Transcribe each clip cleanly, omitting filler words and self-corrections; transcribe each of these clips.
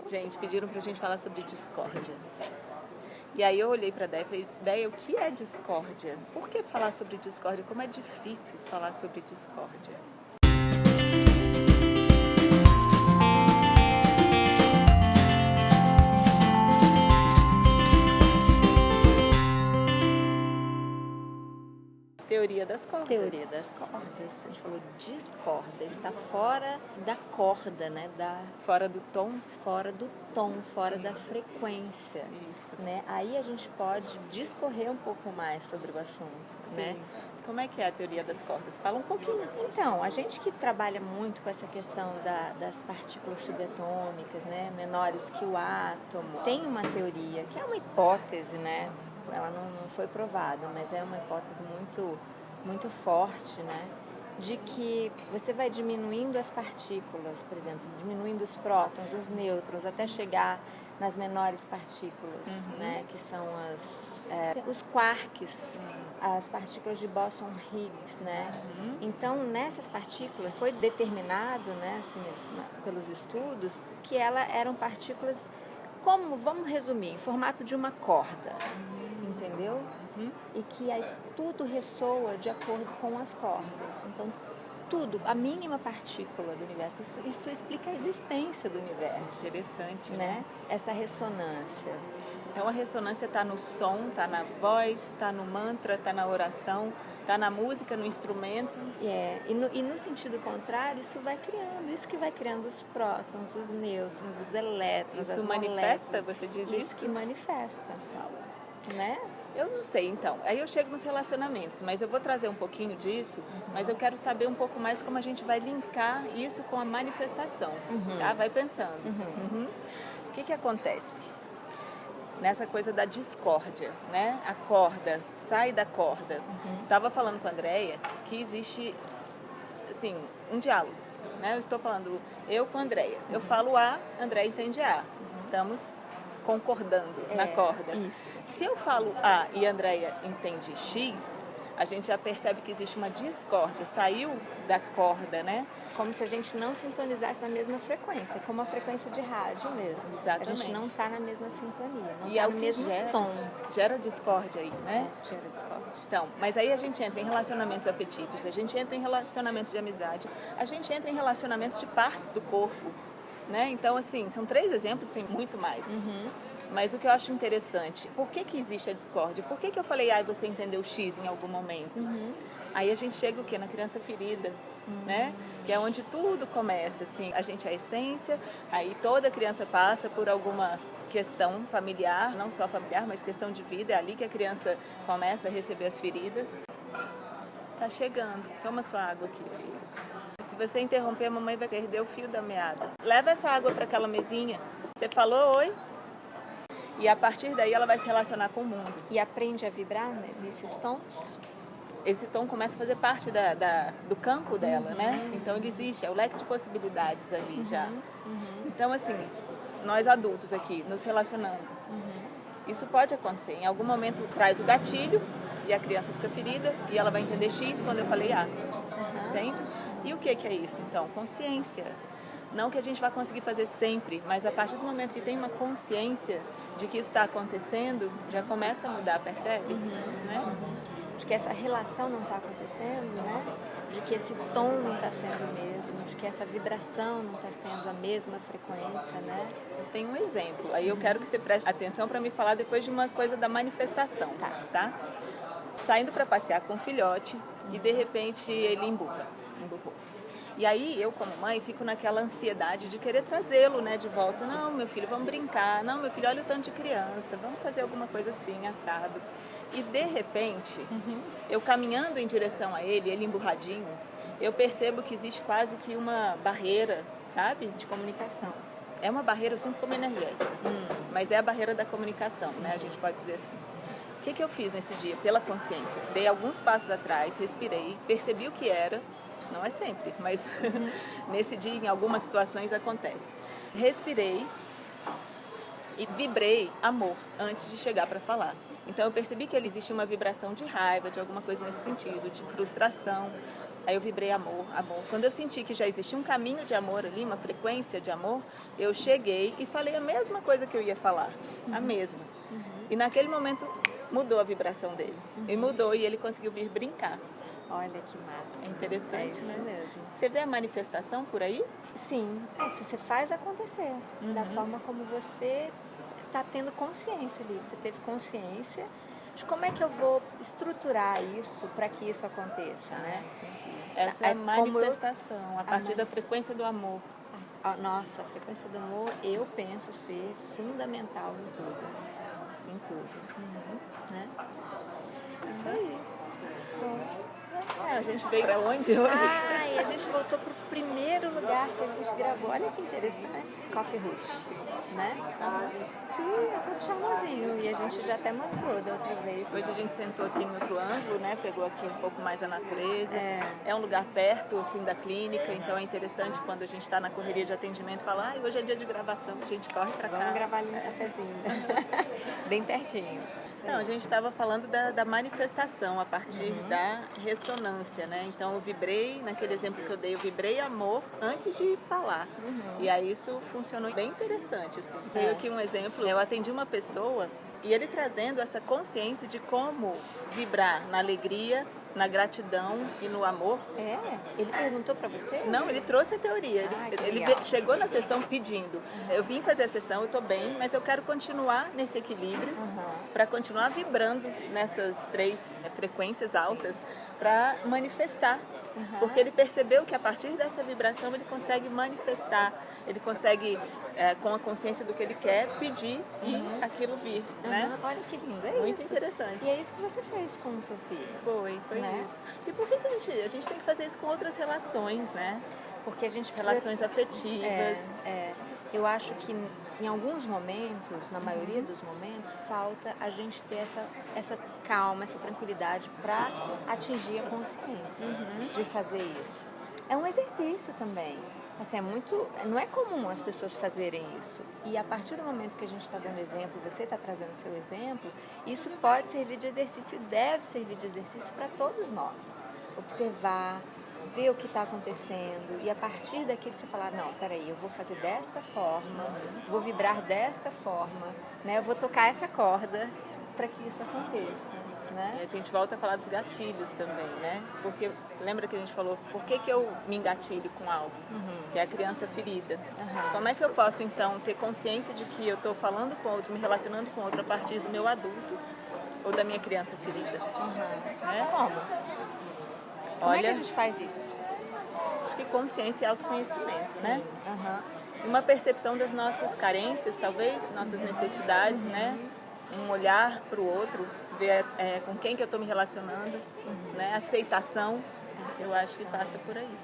Gente, pediram pra gente falar sobre discórdia. E aí eu olhei pra Déia e falei, Déia, o que é discórdia? Por que falar sobre discórdia? Como é difícil falar sobre discórdia? Teoria das cordas. Teoria das cordas. A gente falou discorda, está fora da corda, né? Fora do tom. Fora do tom, fora da frequência. Isso. Né? Aí a gente pode discorrer um pouco mais sobre o assunto. Sim. Né? Como é que é a teoria das cordas? Fala um pouquinho. Então, a gente que trabalha muito com essa questão das partículas subatômicas, né? Menores que o átomo, tem uma teoria que é uma hipótese, né? Ela não foi provada, mas é uma hipótese muito forte, né? De que você vai diminuindo as partículas, por exemplo, diminuindo os prótons, os nêutrons, até chegar nas menores partículas, né? Que são os quarks, as partículas de Boson-Higgs, né? Então, nessas partículas foi determinado, né, assim, pelos estudos, que elas eram partículas, como, vamos resumir, em formato de uma corda, entendeu? E que aí tudo ressoa de acordo com as cordas. Então, tudo, a mínima partícula do universo, isso explica a existência do universo. Interessante, né? Essa ressonância. Então a ressonância está no som, está na voz, está no mantra, está na oração, está na música, no instrumento. E no sentido contrário, isso que vai criando os prótons, os nêutrons, os elétrons, isso as manifesta, moléculas. você diz isso? Isso que manifesta, né? Eu não sei, então. Aí eu chego nos relacionamentos, mas eu vou trazer um pouquinho disso, mas eu quero saber um pouco mais como a gente vai linkar isso com a manifestação, tá? Vai pensando. O que acontece nessa coisa da discórdia, né? A corda, sai da corda. Estava falando com a Andréia que existe, assim, um diálogo, né? Eu estou falando eu com a Andréia. Eu falo A, a Andréia entende A. Estamos concordando na corda. Isso. Se eu falo A e a Andréia entende X, a gente já percebe que existe uma discórdia, saiu da corda, né? Como se a gente não sintonizasse na mesma frequência, como a frequência de rádio mesmo. Exatamente. A gente não está na mesma sintonia, não E está é no mesmo tom. Gera discórdia aí, né? Gera discórdia. Então, mas aí a gente entra em relacionamentos afetivos, a gente entra em relacionamentos de amizade, a gente entra em relacionamentos de partes do corpo, né? Então, assim, são 3 exemplos, tem muito mais. Mas o que eu acho interessante, por que existe a discórdia? Por que eu falei, você entendeu X em algum momento? Aí a gente chega o quê? Na criança ferida, né? Que é onde tudo começa, assim. A gente é a essência, aí toda criança passa por alguma questão familiar, não só familiar, mas questão de vida. É ali que a criança começa a receber as feridas. Tá chegando. Toma sua água aqui, filho. Se você interromper, a mamãe vai perder o fio da meada. Leva essa água para aquela mesinha. Você falou oi? E a partir daí ela vai se relacionar com o mundo. E aprende a vibrar, né, nesses tons? Esse tom começa a fazer parte do campo dela, né? Então ele existe, é o leque de possibilidades ali já. Então, assim, nós adultos aqui, nos relacionando. Isso pode acontecer. Em algum momento traz o gatilho e a criança fica ferida e ela vai entender X quando eu falei A. Entende? E o que é isso, então? Consciência. Não que a gente vai conseguir fazer sempre, mas a partir do momento que tem uma consciência de que isso está acontecendo, já começa a mudar, percebe? Né? De que essa relação não está acontecendo, né? De que esse tom não está sendo o mesmo, de que essa vibração não está sendo a mesma frequência, né? Tem um exemplo, aí eu quero que você preste atenção para me falar depois de uma coisa da manifestação, tá? Saindo para passear com o filhote e de repente ele emburrou. E aí, eu como mãe, fico naquela ansiedade de querer trazê-lo, né, de volta. Não, meu filho, vamos brincar. Não, meu filho, olha o tanto de criança. Vamos fazer alguma coisa assim, assado. E, de repente, eu caminhando em direção a ele emburradinho, eu percebo que existe quase que uma barreira, sabe? De comunicação. É uma barreira, eu sinto como energética. Mas é a barreira da comunicação, né? A gente pode dizer assim. O que eu fiz nesse dia? Pela consciência. Dei alguns passos atrás, respirei, percebi o que era. Não é sempre, mas nesse dia, em algumas situações, acontece. Respirei e vibrei amor antes de chegar para falar. Então, eu percebi que existe uma vibração de raiva, de alguma coisa nesse sentido, de frustração. Aí eu vibrei amor, amor. Quando eu senti que já existia um caminho de amor ali, uma frequência de amor, eu cheguei e falei a mesma coisa que eu ia falar, a mesma. E naquele momento mudou a vibração dele. E mudou e ele conseguiu vir brincar. Olha que massa. É interessante, isso né? mesmo. Você vê a manifestação por aí? Sim, você faz acontecer da forma como você está tendo consciência ali. Você teve consciência de como é que eu vou estruturar isso para que isso aconteça, né? Essa é a manifestação, a partir da frequência do amor. Nossa, a frequência do amor eu penso ser fundamental em tudo. Em tudo. Né? Isso aí. Bom. A gente veio para onde hoje? E a gente voltou para o primeiro lugar que a gente gravou. Olha que interessante. Coffee Roots, né? Que é todo charmosinho e a gente já até mostrou da outra vez. Hoje a gente sentou aqui em outro ângulo, né? Pegou aqui um pouco mais a natureza. É um lugar perto, assim, da clínica, então é interessante quando a gente está na correria de atendimento falar, hoje é dia de gravação, a gente corre para cá. Vamos gravar ali um cafezinho. Bem pertinho. Não, a gente estava falando da manifestação a partir da ressonância, né? Então eu vibrei, naquele exemplo que eu dei, eu vibrei amor antes de falar. E aí isso funcionou bem interessante, assim. Veio aqui um exemplo, eu atendi uma pessoa e ele trazendo essa consciência de como vibrar na alegria, na gratidão e no amor. Ele perguntou para você? Não, ele trouxe a teoria. Ele chegou na sessão pedindo. Eu vim fazer a sessão, eu estou bem, mas eu quero continuar nesse equilíbrio para continuar vibrando nessas 3 frequências altas para manifestar. Porque ele percebeu que a partir dessa vibração ele consegue manifestar, ele consegue, com a consciência do que ele quer, pedir e aquilo vir. Né? Olha que lindo, Muito isso. interessante. E é isso que você fez com o seu filho. Foi né? Isso. E por que a gente tem que fazer isso com outras relações, né? Porque a gente relações afetivas. Eu acho que em alguns momentos, na maioria dos momentos, falta a gente ter essa calma, essa tranquilidade para atingir a consciência de fazer isso. É um exercício também. Assim, não é comum as pessoas fazerem isso. E a partir do momento que a gente está dando exemplo, você está trazendo o seu exemplo, isso pode servir de exercício e deve servir de exercício para todos nós. Observar, ver o que está acontecendo e a partir daquilo você falar, não, peraí, eu vou fazer desta forma, vou vibrar desta forma, né? Eu vou tocar essa corda para que isso aconteça. Né? E a gente volta a falar dos gatilhos também, né? Porque lembra que a gente falou, por que eu me engatilho com algo? Que é a criança ferida. Como é que eu posso, então, ter consciência de que eu estou falando com outro, me relacionando com outro a partir do meu adulto ou da minha criança ferida? Né? Como é que a gente faz isso? Acho que consciência e autoconhecimento, né? Uma percepção das nossas carências, talvez, nossas necessidades, né? Um olhar para o outro, ver com quem que eu estou me relacionando, né? Aceitação, eu acho que passa por aí.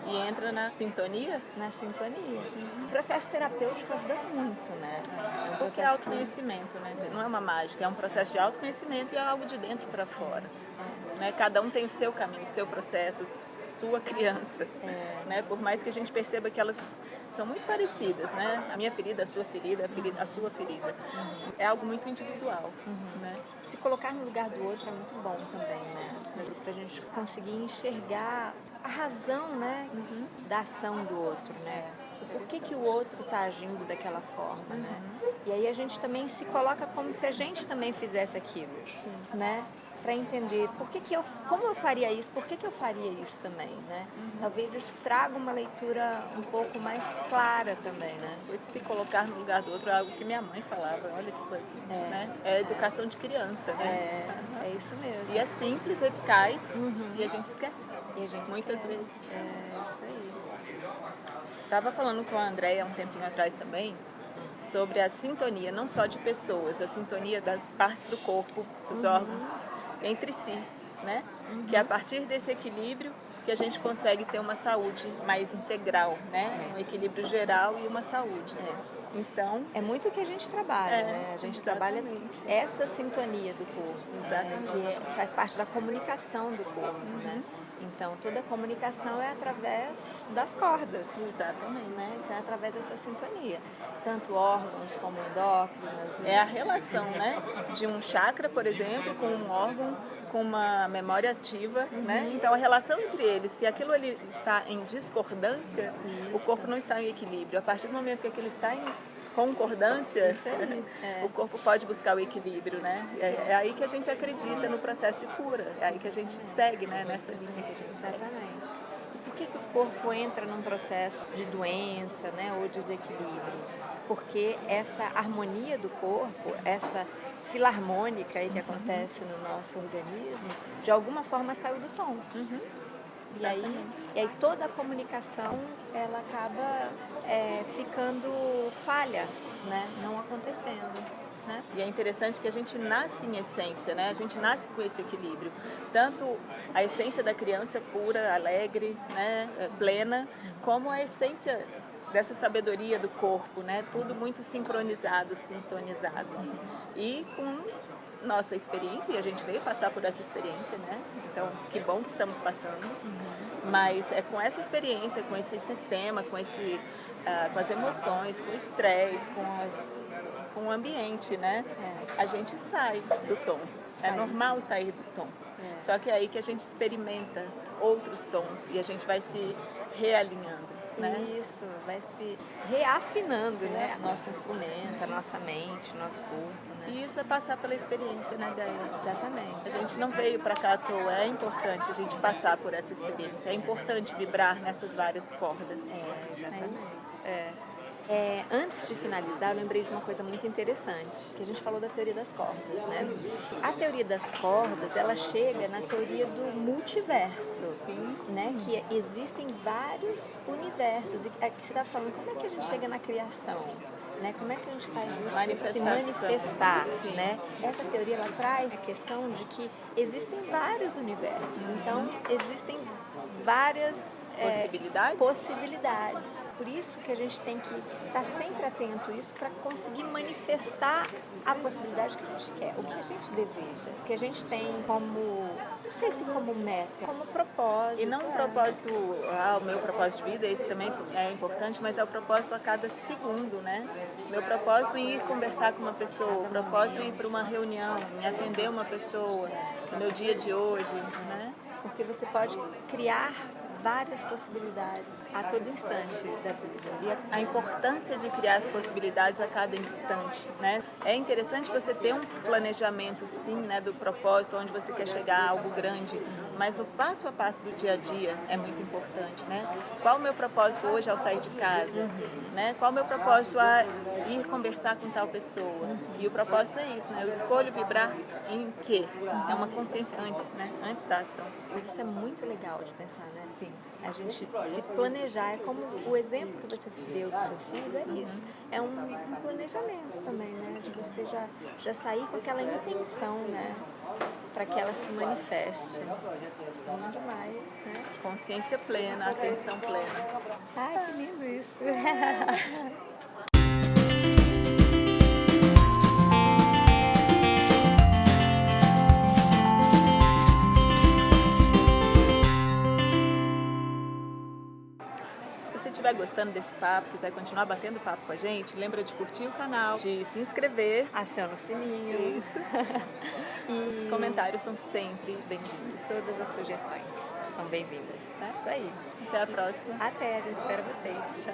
E entra na sintonia? Na sintonia. O processo terapêutico ajuda muito, né? Porque é autoconhecimento, né? Não é uma mágica, é um processo de autoconhecimento e é algo de dentro para fora. Né? Cada um tem o seu caminho, o seu processo, sua criança. Né? Por mais que a gente perceba que elas são muito parecidas, né? A minha ferida, a sua ferida, a sua ferida. É algo muito individual. Né? Se colocar no lugar do outro é muito bom também, né? Pra gente conseguir enxergar a razão, né? Da ação do outro, né? Por que o outro está agindo daquela forma, né? E aí a gente também se coloca como se a gente também fizesse aquilo, né? Para entender como eu faria isso, por que eu faria isso também, né? Talvez isso traga uma leitura um pouco mais clara também, né? Se colocar no lugar do outro é algo que minha mãe falava, olha que coisa, né? É educação de criança, né? É isso mesmo. E é simples, eficaz, e a gente esquece, muitas vezes. É isso aí. Estava falando com a Andréia um tempinho atrás também, sobre a sintonia, não só de pessoas, a sintonia das partes do corpo, dos órgãos, entre si, né? Que é a partir desse equilíbrio que a gente consegue ter uma saúde mais integral, né? Um equilíbrio geral e uma saúde. Então, é muito o que a gente trabalha, né? A gente trabalha essa sintonia do corpo, que faz parte da comunicação do corpo, né? Então, toda a comunicação é através das cordas. Exatamente. Né? Então, é através dessa sintonia. Tanto órgãos como endócrinos. É a relação, né? De um chakra, por exemplo, com um órgão, com uma memória ativa, né? Então a relação entre eles, se aquilo ali está em discordância, o corpo não está em equilíbrio. A partir do momento que aquilo está em concordância, o corpo pode buscar o equilíbrio, né? É aí que a gente acredita no processo de cura, é aí que a gente segue, né? Nessa linha que a gente segue. Exatamente. E por que o corpo entra num processo de doença, né, ou desequilíbrio? Porque essa harmonia do corpo, essa filarmônica aí que acontece no nosso organismo, de alguma forma saiu do tom. E aí toda a comunicação ela acaba ficando falha, né? Não acontecendo. Né? E é interessante que a gente nasce em essência, né? A gente nasce com esse equilíbrio. Tanto a essência da criança pura, alegre, né? Plena, como a essência dessa sabedoria do corpo, né? Tudo muito sincronizado, sintonizado. E com nossa experiência, e a gente veio passar por essa experiência, né? Então, que bom que estamos passando. Mas é com essa experiência, com esse sistema, com as emoções, com o estresse, com o ambiente, né? A gente sai do tom. É normal sair do tom. Só que é aí que a gente experimenta outros tons e a gente vai se realinhando. Né? Isso, vai se reafinando, né? Nosso instrumento, a nossa mente, o nosso corpo. Né? E isso é passar pela experiência, né, Gaia? Exatamente. A gente não veio para cá à toa, é importante a gente passar por essa experiência, é importante vibrar nessas várias cordas. Exatamente. Antes de finalizar, eu lembrei de uma coisa muito interessante, que a gente falou da teoria das cordas, né? A teoria das cordas, ela chega na teoria do multiverso, né? Que existem vários universos. E aqui você está falando, como é que a gente chega na criação? Né? Como é que a gente faz isso se manifestar? Né? Essa teoria ela traz a questão de que existem vários universos, então existem várias possibilidades. Por isso que a gente tem que estar sempre atento a isso para conseguir manifestar a possibilidade que a gente quer, o que a gente deseja, o que a gente tem como, não sei se como meta, como propósito. E não um propósito, o meu propósito de vida, esse também é importante, mas é o propósito a cada segundo, né? Meu propósito em ir conversar com uma pessoa, o propósito em ir para uma reunião, em atender uma pessoa, no meu dia de hoje, né? Porque você pode criar várias possibilidades a todo instante da vida. E a importância de criar as possibilidades a cada instante, né? É interessante você ter um planejamento, sim, né, do propósito, onde você quer chegar a algo grande, mas no passo a passo do dia a dia é muito importante, né? Qual o meu propósito hoje ao sair de casa, né? Qual o meu propósito a ir conversar com tal pessoa? E o propósito é isso, né? Eu escolho vibrar em quê? É uma consciência antes, né? Antes da ação. Mas isso é muito legal de pensar, né? Sim. A gente se planejar, é como o exemplo que você deu do seu filho, é isso. É um planejamento também, né? De você já sair com aquela intenção, né? Para que ela se manifeste. Bom demais, né? Consciência plena, atenção plena. Ai, que lindo isso. Se estiver gostando desse papo, quiser continuar batendo papo com a gente, lembra de curtir o canal, de se inscrever. Aciona o sininho. Isso. E os comentários são sempre bem-vindos. Todas as sugestões são bem-vindas. É isso aí. Até a próxima. Até, a gente espera vocês. Tchau.